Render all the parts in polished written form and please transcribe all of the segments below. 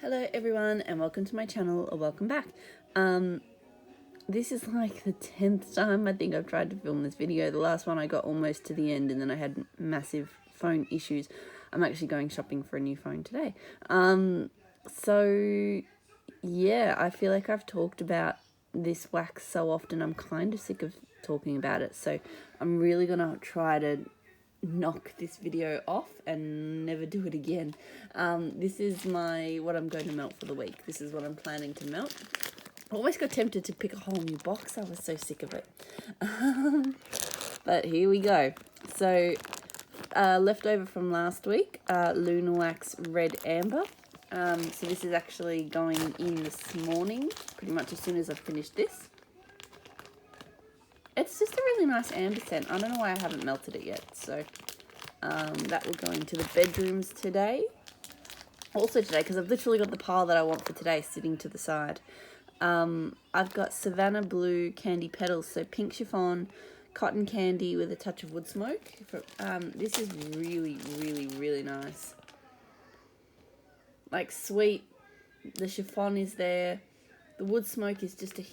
Hello everyone and welcome to my channel, or welcome back. This is like the 10th time I think I've tried to film this video. The last one I got almost to the end and then I had massive phone issues. I'm actually going shopping for a new phone today. So yeah, I feel like I've talked about this wax so often I'm kind of sick of talking about it. So I'm really gonna try to knock this video off and never do it again. This is what I'm going to melt for the week. This is what I'm planning to melt. I almost got tempted to pick a whole new box. I was so sick of it. But here we go. So leftover from last week, Luna Wax Red Amber. So this is actually going in this morning, pretty much as soon as I've finished this. It's just a really nice amber scent. I don't know why I haven't melted it yet. So that will go into the bedrooms today. Also today, because I've literally got the pile that I want for today sitting to the side. I've got Savannah Blue Candy Petals. So pink chiffon, cotton candy with a touch of wood smoke. This is really, really, really nice. Like sweet. The chiffon is there. The wood smoke is just a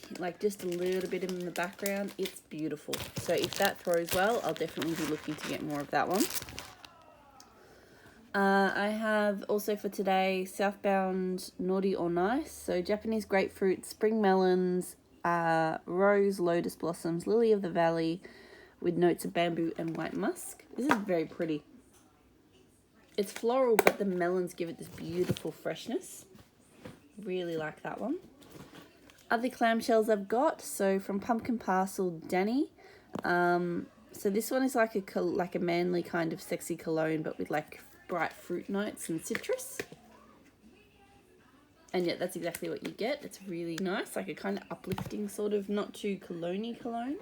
little bit in the background. It's beautiful. So if that throws well, I'll definitely be looking to get more of that one. I have also for today Southbound Naughty or Nice. So Japanese grapefruit, spring melons, rose, lotus blossoms, lily of the valley with notes of bamboo and white musk. This is very pretty. It's floral, but the melons give it this beautiful freshness. Really like that one. Other clamshells I've got, so from Pumpkin Parcel Danny. So this one is like a manly kind of sexy cologne, but with like bright fruit notes and citrus. And yet that's exactly what you get. It's really nice, like a kind of uplifting sort of, not too cologne-y cologne.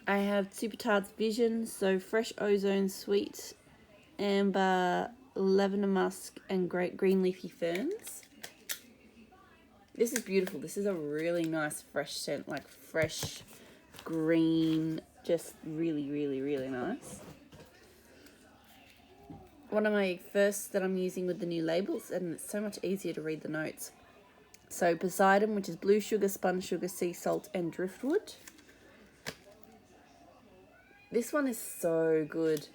I have Super Tarts Vision, so fresh ozone, sweet amber, lavender musk, and great green leafy ferns. This is beautiful. This is a really nice fresh scent, like fresh green, just really, really, really nice. One of my first that I'm using with the new labels, and it's so much easier to read the notes. So Poseidon, which is blue sugar, spun sugar, sea salt, and driftwood. This one is so good.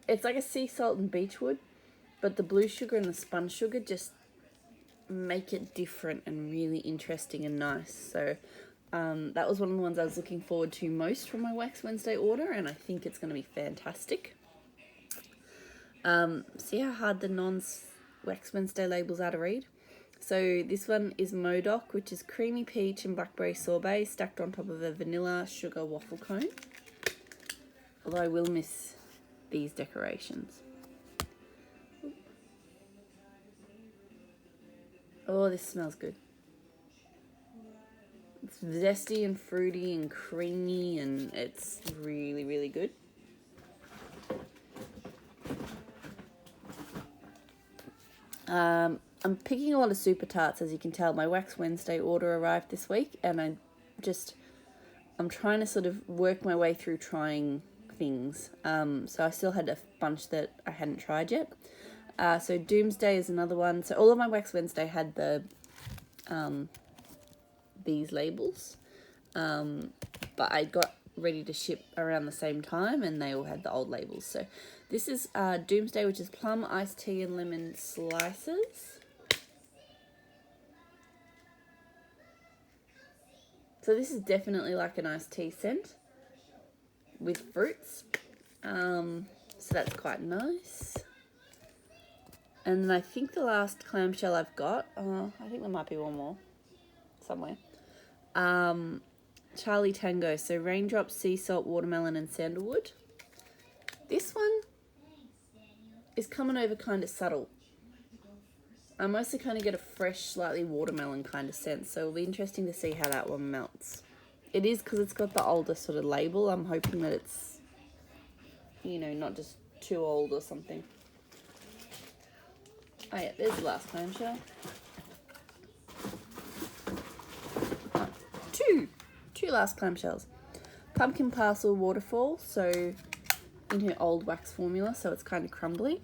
It's like a sea salt and beechwood, but the blue sugar and the spun sugar just make it different and really interesting and nice. So that was one of the ones I was looking forward to most from my Wax Wednesday order, and I think it's going to be fantastic. See how hard the non-Wax Wednesday labels are to read? So this one is Modoc, which is creamy peach and blackberry sorbet stacked on top of a vanilla sugar waffle cone. Although I will miss these decorations. Oh, this smells good. It's zesty and fruity and creamy, and it's really, really good. I'm picking a lot of Super Tarts, as you can tell. My Wax Wednesday order arrived this week, and I'm trying to sort of work my way through trying things. So I still had a bunch that I hadn't tried yet. So Doomsday is another one. So all of my Wax Wednesday had these labels, but I got ready to ship around the same time, and they all had the old labels. So this is Doomsday, which is plum, iced tea, and lemon slices. So this is definitely like an iced tea scent with fruits. So that's quite nice. And then I think the last clamshell I've got, I think there might be one more somewhere. Charlie Tango, so raindrop, sea salt, watermelon, and sandalwood. This one is coming over kind of subtle. I mostly kind of get a fresh, slightly watermelon kind of scent, so it'll be interesting to see how that one melts. It is, because it's got the older sort of label. I'm hoping that it's, you know, not just too old or something. Oh yeah, there's the last clamshell. Two last clamshells. Pumpkin Parcel Waterfall, so in her old wax formula, so it's kind of crumbly.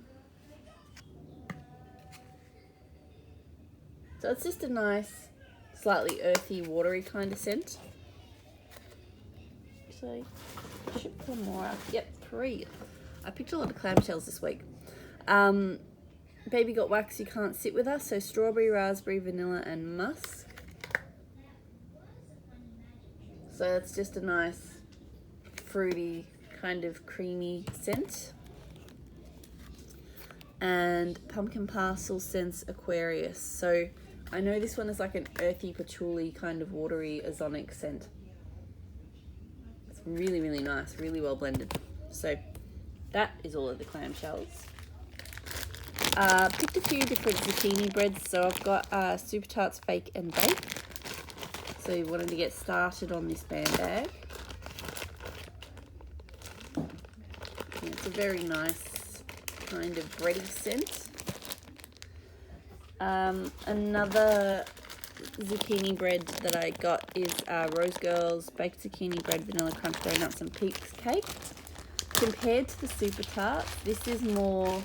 So it's just a nice, slightly earthy, watery kind of scent. So I should pull more out. Yep, 3. I picked a lot of clamshells this week. Baby Got Wax, You Can't Sit With Us. So strawberry, raspberry, vanilla, and musk. So it's just a nice, fruity, kind of creamy scent. And Pumpkin Parcel Scents Aquarius. So I know this one is like an earthy, patchouli, kind of watery, ozonic scent. It's really, really nice, really well blended. So that is all of the clamshells. Picked a few different zucchini breads. So I've got Super Tarts Bake and Bake. So you wanted to get started on this band bag. Yeah, it's a very nice kind of bready scent. Another zucchini bread that I got is Rose Girls Baked Zucchini Bread, Vanilla Crunch Donuts and Peaks Cake. Compared to the Super Tart, this is more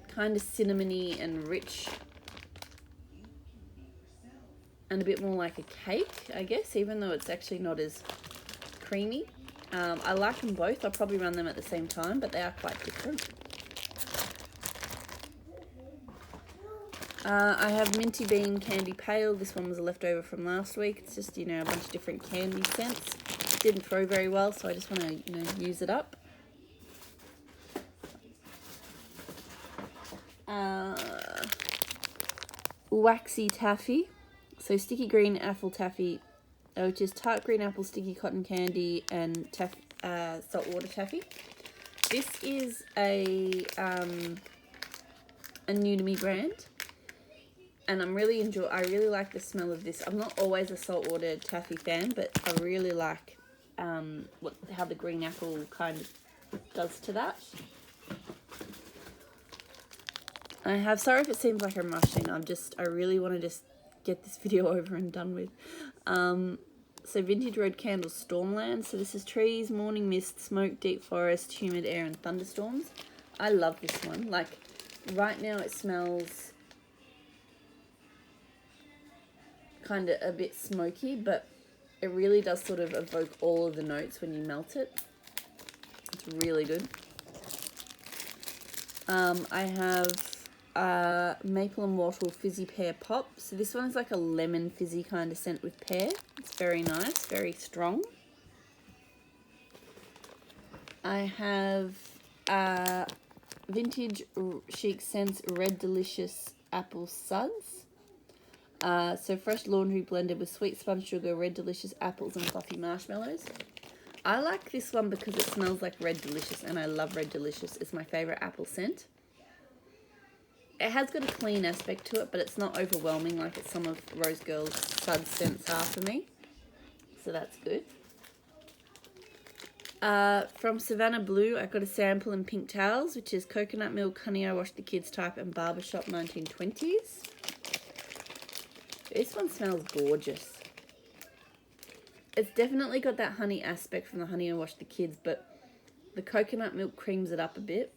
kind of cinnamony and rich and a bit more like a cake, I guess, even though it's actually not as creamy. I like them both. I'll probably run them at the same time, but they are quite different. I have Minty Bean Candy Pale. This one was a leftover from last week. It's just, a bunch of different candy scents. Didn't throw very well, so I just want to, use it up. Waxy Taffy. So sticky green apple taffy, which is tart green apple sticky cotton candy and saltwater taffy. This is a new to me brand, and I really like the smell of this. I'm not always a saltwater taffy fan, but I really like how the green apple kind of does to that. I have, sorry if it seems like I'm rushing, I really want to just get this video over and done with. So Vintage Road Candles Stormland. So this is trees, morning mist, smoke, deep forest, humid air and thunderstorms. I love this one. Like right now it smells kind of a bit smoky, but it really does sort of evoke all of the notes when you melt it. It's really good. I have Maple and Wattle Fizzy Pear Pop. So this one is like a lemon fizzy kind of scent with pear. It's very nice, very strong. I have Vintage Chic Scents Red Delicious Apple Suds. So fresh laundry blended with sweet sponge sugar, red delicious apples and fluffy marshmallows. I like this one because it smells like Red Delicious, and I love Red Delicious. It's my favourite apple scent. It has got a clean aspect to it, but it's not overwhelming like some of Rose Girl's Sud scents are for me. So that's good. From Savannah Blue, I got a sample in Pink Towels, which is Coconut Milk, Honey I Wash the Kids Type, and Barbershop 1920s. This one smells gorgeous. It's definitely got that honey aspect from the Honey I Wash the Kids, but the coconut milk creams it up a bit,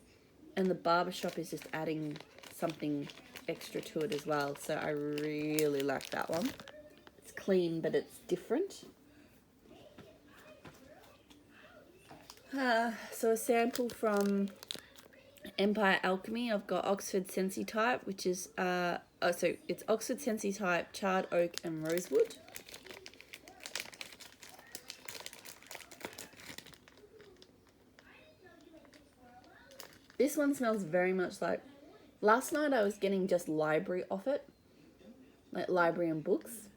and the Barbershop is just adding something extra to it as well. So I really like that one. It's clean, but it's different. So a sample from Empire Alchemy. I've got Oxford Sensi Type, which is so it's Oxford Sensi Type, Charred Oak and Rosewood. This one smells very much like, last night I was getting just library off it, like library and books.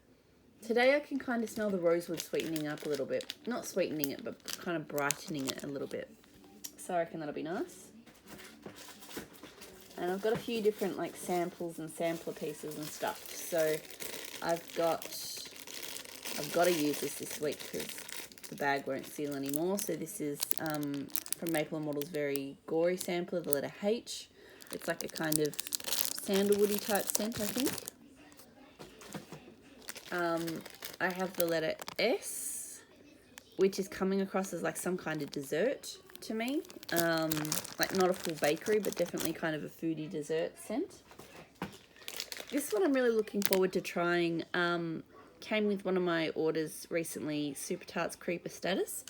Today I can kind of smell the rosewood sweetening up a little bit. Not sweetening it, but kind of brightening it a little bit. So I reckon that'll be nice. And I've got a few different like samples and sampler pieces and stuff. So I've got to use this week because the bag won't seal anymore. So this is from Maple & Wattle's very gory sampler, the letter H. It's like a kind of sandalwoody type scent, I think. I have the letter S, which is coming across as like some kind of dessert to me. Like not a full bakery, but definitely kind of a foodie dessert scent. This one I'm really looking forward to trying. Came with one of my orders recently, Super Tarts Creeper Status.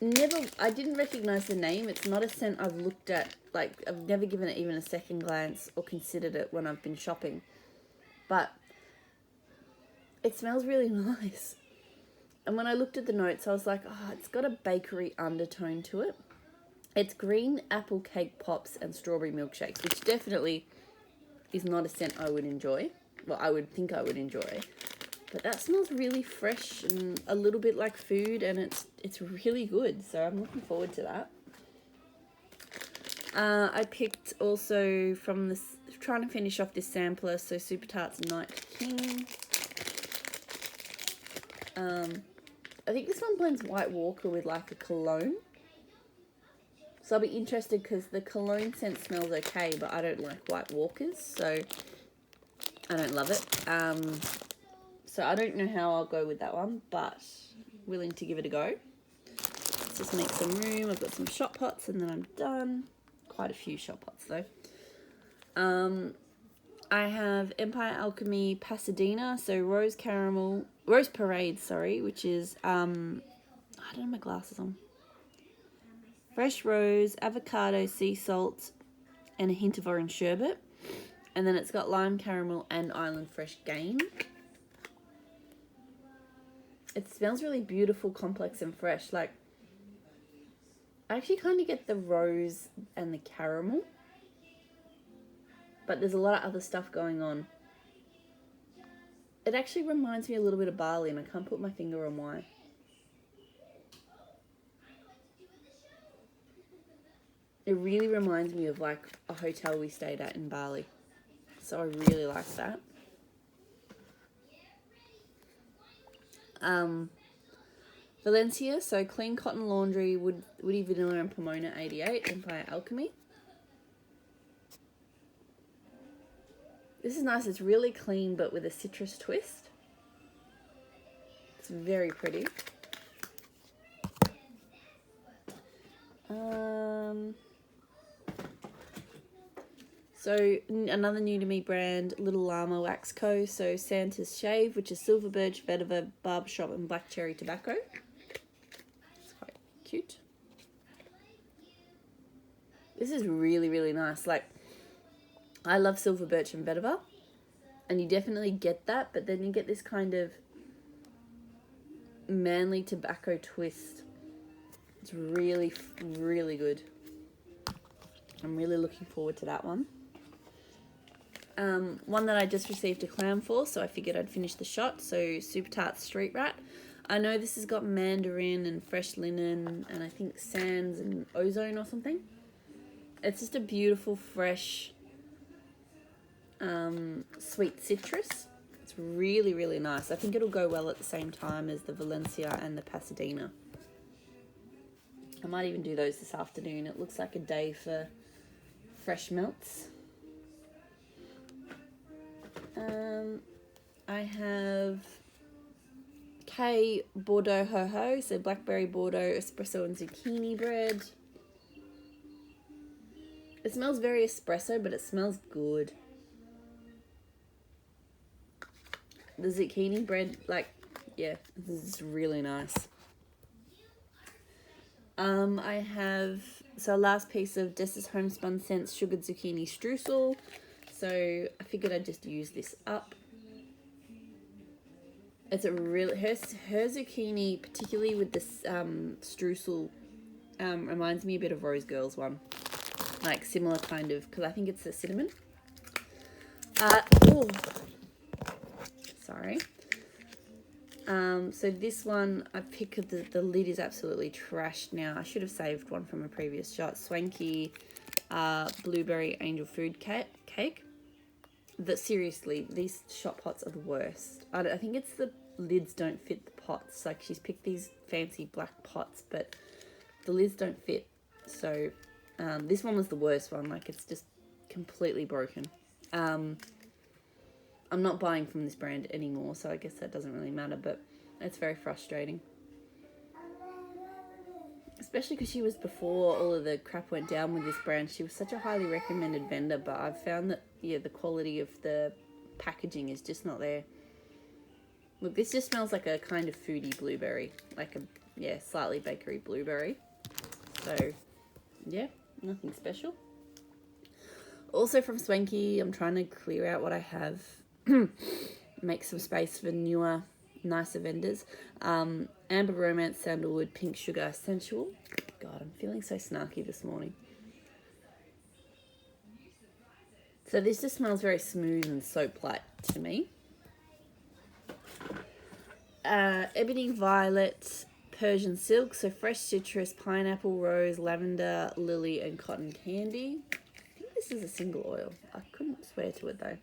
I didn't recognize the name. It's not a scent I've looked at, like, I've never given it even a second glance or considered it when I've been shopping. But it smells really nice. And when I looked at the notes, I was like, oh, it's got a bakery undertone to it. It's green apple cake pops and strawberry milkshakes, which definitely is not a scent I would enjoy. Well, I would think I would enjoy. But that smells really fresh and a little bit like food, and it's really good. So I'm looking forward to that. I picked also from this, trying to finish off this sampler, so Super Tarts Night King. I think this one blends White Walker with like a cologne. So I'll be interested because the cologne scent smells okay, but I don't like White Walkers, so I don't love it. So I don't know how I'll go with that one, but willing to give it a go. Let's just make some room. I've got some shot pots and then I'm done. Quite a few shot pots though. I have Empire Alchemy Pasadena, so Rose Parade, which is, I don't have my glasses on. Fresh rose, avocado, sea salt, and a hint of orange sherbet. And then it's got lime caramel and island fresh game. It smells really beautiful, complex, and fresh. Like, I actually kind of get the rose and the caramel, but there's a lot of other stuff going on. It actually reminds me a little bit of Bali, and I can't put my finger on why. It really reminds me of like a hotel we stayed at in Bali. So I really like that. Valencia, so Clean Cotton Laundry, Woody Vanilla and Pomona 88, Empire Alchemy. This is nice. It's really clean but with a citrus twist. It's very pretty. So another new to me brand, Little Llama Wax Co. So Santa's Shave, which is silver birch, vetiver, barbershop, and black cherry tobacco. It's quite cute. This is really, really nice. Like, I love silver birch and vetiver, and you definitely get that, but then you get this kind of manly tobacco twist. It's really, really good. I'm really looking forward to that one. One that I just received a clam for, so I figured I'd finish the shot. So Super Tarts Street Rat. I know this has got mandarin and fresh linen and I think sands and ozone or something. It's just a beautiful, fresh, sweet citrus. It's really, really nice. I think it'll go well at the same time as the Valencia and the Pasadena. I might even do those this afternoon. It looks like a day for fresh melts. I have K Bordeaux Ho Ho, so blackberry Bordeaux espresso and zucchini bread. It smells very espresso, but it smells good. The zucchini bread, like, yeah, this is really nice. I have, so last piece of Dessa's Homespun Scents Sugared Zucchini Streusel. So I figured I'd just use this up. It's a really, her zucchini, particularly with this streusel, reminds me a bit of Rose Girl's one. Like similar kind of, because I think it's the cinnamon. Oh, sorry. So this one, I picked, the lid is absolutely trashed now. I should have saved one from a previous shot. Swanky Blueberry Angel Food Cake. That seriously, these shot pots are the worst. I think it's the lids don't fit the pots. Like, she's picked these fancy black pots, but the lids don't fit. So this one was the worst one. Like, it's just completely broken. I'm not buying from this brand anymore, so I guess that doesn't really matter, but it's very frustrating. Especially because she was, before all of the crap went down with this brand, she was such a highly recommended vendor, but I've found that, yeah, the quality of the packaging is just not there. Look, this just smells like a kind of foodie blueberry. Like a, yeah, slightly bakery blueberry. So, yeah, nothing special. Also from Swanky, I'm trying to clear out what I have. Make some space for newer, nicer vendors. Amber Romance Sandalwood Pink Sugar Sensual. God, I'm feeling so snarky this morning. So this just smells very smooth and soap-like to me. Ebony Violet Persian Silk. So fresh citrus, pineapple, rose, lavender, lily, and cotton candy. I think this is a single oil. I couldn't swear to it though.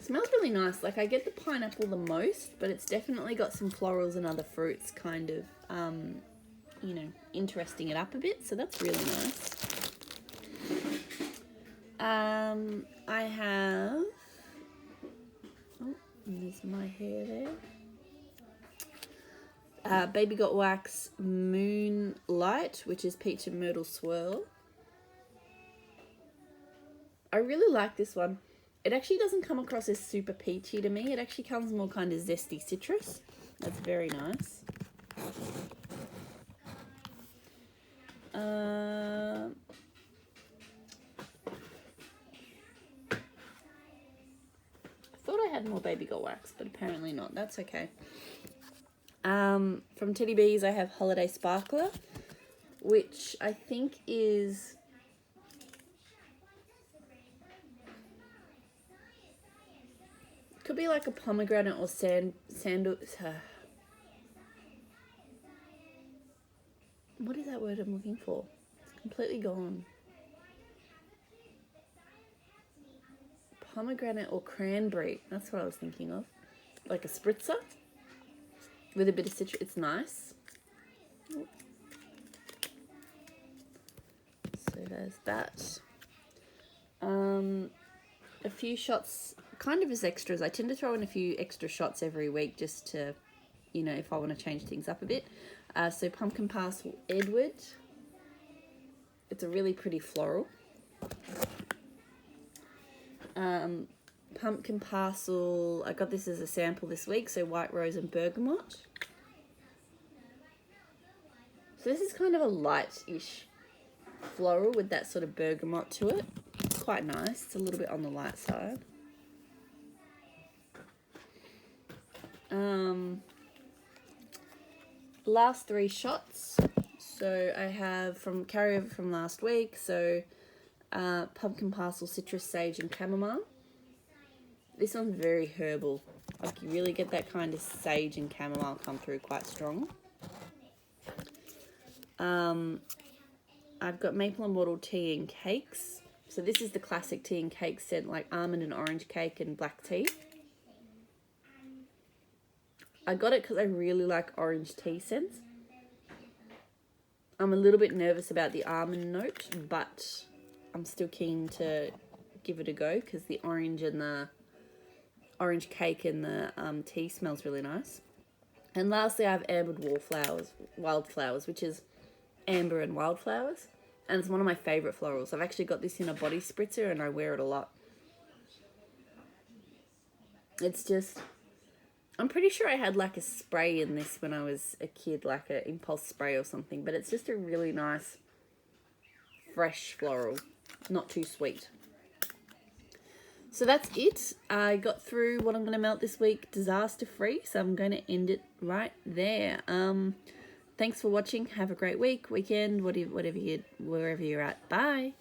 Smells really nice. Like, I get the pineapple the most, but it's definitely got some florals and other fruits kind of, you know, interesting it up a bit. So that's really nice. I have, oh, there's my hair there. Baby Got Wax Moonlight, which is peach and myrtle swirl. I really like this one. It actually doesn't come across as super peachy to me. It actually comes more kind of zesty citrus. That's very nice. I thought I had more Baby Got Wax, but apparently not. That's okay. From Teddy Bees, I have Holiday Sparkler, which I think is... could be like a pomegranate or sandal. What is that word I'm looking for? It's completely gone. Pomegranate or cranberry. That's what I was thinking of. Like a spritzer with a bit of citrus. It's nice. So there's that. A few shots, kind of as extras. I tend to throw in a few extra shots every week just to, you know, if I want to change things up a bit. So Pumpkin Parcel Edward. It's a really pretty floral. Pumpkin Parcel, I got this as a sample this week, so White Rose and Bergamot. So this is kind of a light-ish floral with that sort of bergamot to it. It's quite nice. It's a little bit on the light side. Last three shots. So I have from carryover from last week. So Pumpkin Parcel Citrus Sage and Chamomile. This one's very herbal. Like, you really get that kind of sage and chamomile come through quite strong. I've got Maple and Wattle Tea and Cakes. So this is the classic tea and cake scent, like almond and orange cake and black tea. I got it because I really like orange tea scents. I'm a little bit nervous about the almond note, but I'm still keen to give it a go because the orange and the orange cake and the tea smells really nice. And lastly, I have Ambered Wildflowers, which is amber and wildflowers. And it's one of my favourite florals. I've actually got this in a body spritzer and I wear it a lot. It's just... I'm pretty sure I had like a spray in this when I was a kid, like an impulse spray or something. But it's just a really nice, fresh floral. Not too sweet. So that's it. I got through what I'm going to melt this week disaster-free. So I'm going to end it right there. Thanks for watching. Have a great week, weekend, wherever you're at. Bye.